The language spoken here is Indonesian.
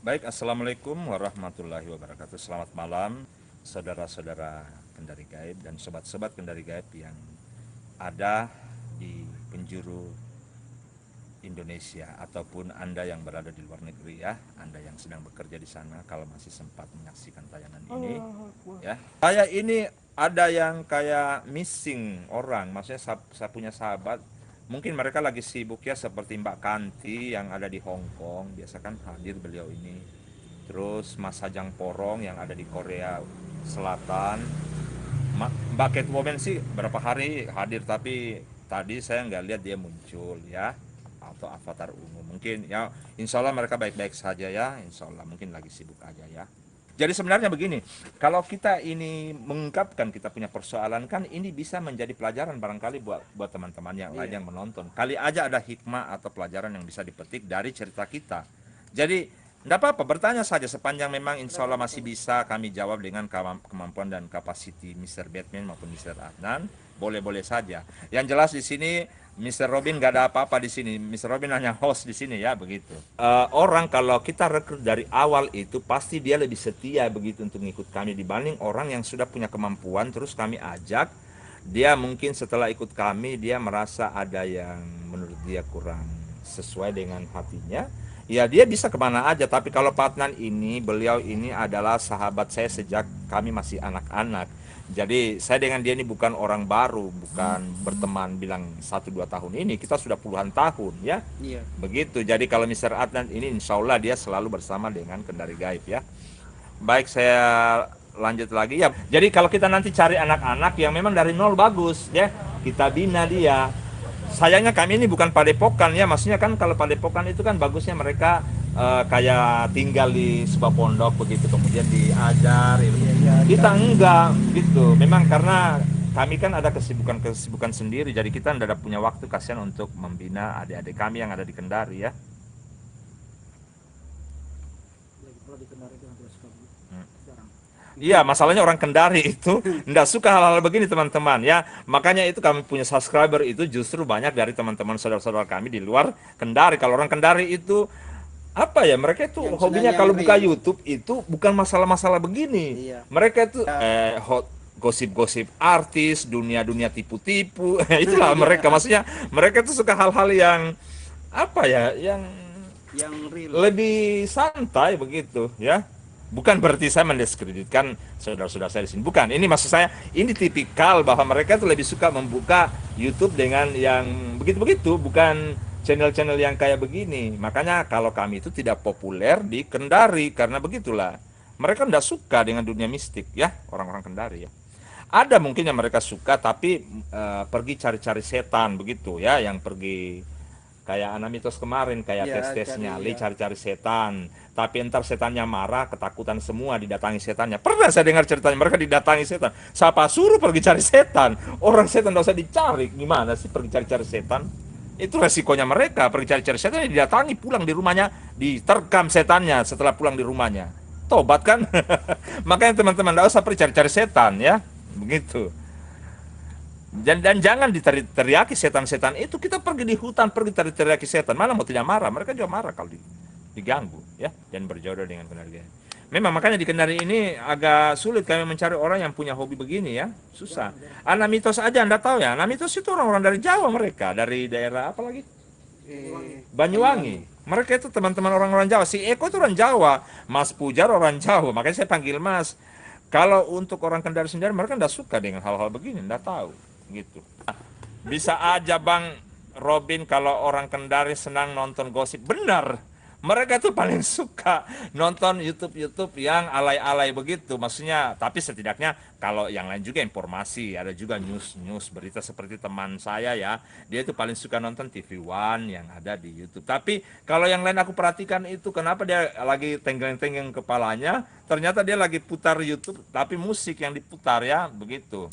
Baik, Assalamualaikum warahmatullahi wabarakatuh. Selamat malam, saudara-saudara Kendari Gaib dan sobat-sobat Kendari Gaib yang ada di penjuru Indonesia ataupun Anda yang berada di luar negeri ya, Anda yang sedang bekerja di sana kalau masih sempat menyaksikan tayangan ini ya. Saya ini ada yang kayak missing orang, maksudnya saya punya sahabat, mungkin mereka lagi sibuk ya seperti Mbak Kanti yang ada di Hong Kong, biasa kan hadir beliau ini. Terus Mas Sajang Porong yang ada di Korea Selatan. Mbak Catwoman sih berapa hari hadir tapi tadi saya nggak lihat dia muncul ya, atau avatar ungu mungkin ya. Insya Allah mereka baik-baik saja ya, Insya Allah mungkin lagi sibuk aja ya. Jadi sebenarnya begini, kalau kita ini mengungkapkan kita punya persoalan kan ini bisa menjadi pelajaran barangkali buat teman-teman yang lain yang menonton. Kali aja ada hikmah atau pelajaran yang bisa dipetik dari cerita kita. Jadi enggak apa-apa, bertanya saja sepanjang memang insya Allah masih bisa kami jawab dengan kemampuan dan kapasiti Mr. Batman maupun Mr. Adnan. Boleh-boleh saja. Yang jelas di sini Mr. Robin gak ada apa-apa di sini. Mr. Robin hanya host di sini ya, begitu. Orang kalau kita rekrut dari awal itu pasti dia lebih setia begitu untuk ngikut kami dibanding orang yang sudah punya kemampuan terus kami ajak. Dia mungkin setelah ikut kami dia merasa ada yang menurut dia kurang sesuai dengan hatinya. Ya dia bisa kemana aja, tapi kalau Pak Adnan ini, beliau ini adalah sahabat saya sejak kami masih anak-anak. Jadi saya dengan dia ini bukan orang baru, bukan berteman bilang 1-2 tahun ini, kita sudah puluhan tahun ya. Iya. Begitu, jadi kalau Mr. Adnan ini insya Allah dia selalu bersama dengan Kendari Gaib ya. Baik, saya lanjut lagi ya. Jadi kalau kita nanti cari anak-anak yang memang dari nol bagus ya, kita bina dia. Sayangnya kami ini bukan padepokan ya, maksudnya kan kalau padepokan itu kan bagusnya mereka kayak tinggal di sebuah pondok begitu kemudian diajar gitu. Kita enggak gitu, memang karena kami kan ada kesibukan sendiri, jadi kita tidak punya waktu, kasihan untuk membina adik-adik kami yang ada di Kendari ya. Kalau di Kendari itu nggak suka jarang. Iya, masalahnya orang Kendari itu tidak suka hal-hal begini teman-teman ya. Makanya itu kami punya subscriber itu justru banyak dari teman-teman saudara-saudara kami di luar Kendari. Kalau orang Kendari itu apa ya, mereka itu Yang hobinya senang kalau yang buka real. YouTube itu bukan masalah-masalah begini. Iya. Mereka itu gosip-gosip artis, dunia-dunia tipu-tipu. Itulah mereka, maksudnya mereka itu suka hal-hal yang apa ya, yang Yang real. lebih santai begitu ya. Bukan berarti saya mendiskreditkan saudara-saudara saya di sini. Bukan. Ini maksud saya, ini tipikal bahwa mereka itu lebih suka membuka YouTube dengan yang begitu-begitu, bukan channel-channel yang kayak begini. Makanya kalau kami itu tidak populer di Kendari karena begitulah. Mereka tidak suka dengan dunia mistik ya, orang-orang Kendari ya. Ada mungkin yang mereka suka tapi pergi cari-cari setan begitu ya, yang pergi kayak Anamitos kemarin, kayak Ya, tes-tes cari nyali, ya. cari-cari setan. Tapi entar setannya marah, ketakutan semua, didatangi setannya. Pernah saya dengar ceritanya, mereka didatangi setan. Siapa suruh pergi cari setan? Orang setan tidak usah dicari. Gimana sih pergi cari-cari setan? Itu resikonya mereka, pergi cari-cari setan, didatangi, pulang di rumahnya, diterkam setannya setelah pulang di rumahnya. Tobat kan? Makanya teman-teman, tidak usah pergi cari-cari setan ya. Begitu. Dan jangan diteriaki setan-setan itu, kita pergi di hutan, pergi teriaki setan, mana mau tidak marah, mereka juga marah kalau diganggu ya, dan berjodoh dengan Kendari. Memang makanya di Kendari ini agak sulit kami mencari orang yang punya hobi begini ya, susah. Anamitos aja Anda tahu ya, Anamitos itu orang-orang dari Jawa, mereka dari daerah apa lagi, Banyuwangi. Mereka itu teman-teman orang-orang Jawa. Si Eko itu orang Jawa, Mas Pujar orang Jawa, makanya saya panggil Mas. Kalau untuk orang Kendari sendiri mereka tidak suka dengan hal-hal begini, tidak tahu gitu. Bisa aja Bang Robin, kalau orang Kendari senang nonton gosip, benar. Mereka tuh paling suka nonton YouTube yang alay-alay begitu, maksudnya. Tapi setidaknya kalau yang lain juga informasi, ada juga news berita seperti teman saya ya, dia itu paling suka nonton TV One yang ada di YouTube. Tapi kalau yang lain aku perhatikan itu, kenapa dia lagi tenggeng-tenggeng kepalanya, ternyata dia lagi putar YouTube tapi musik yang diputar ya, begitu.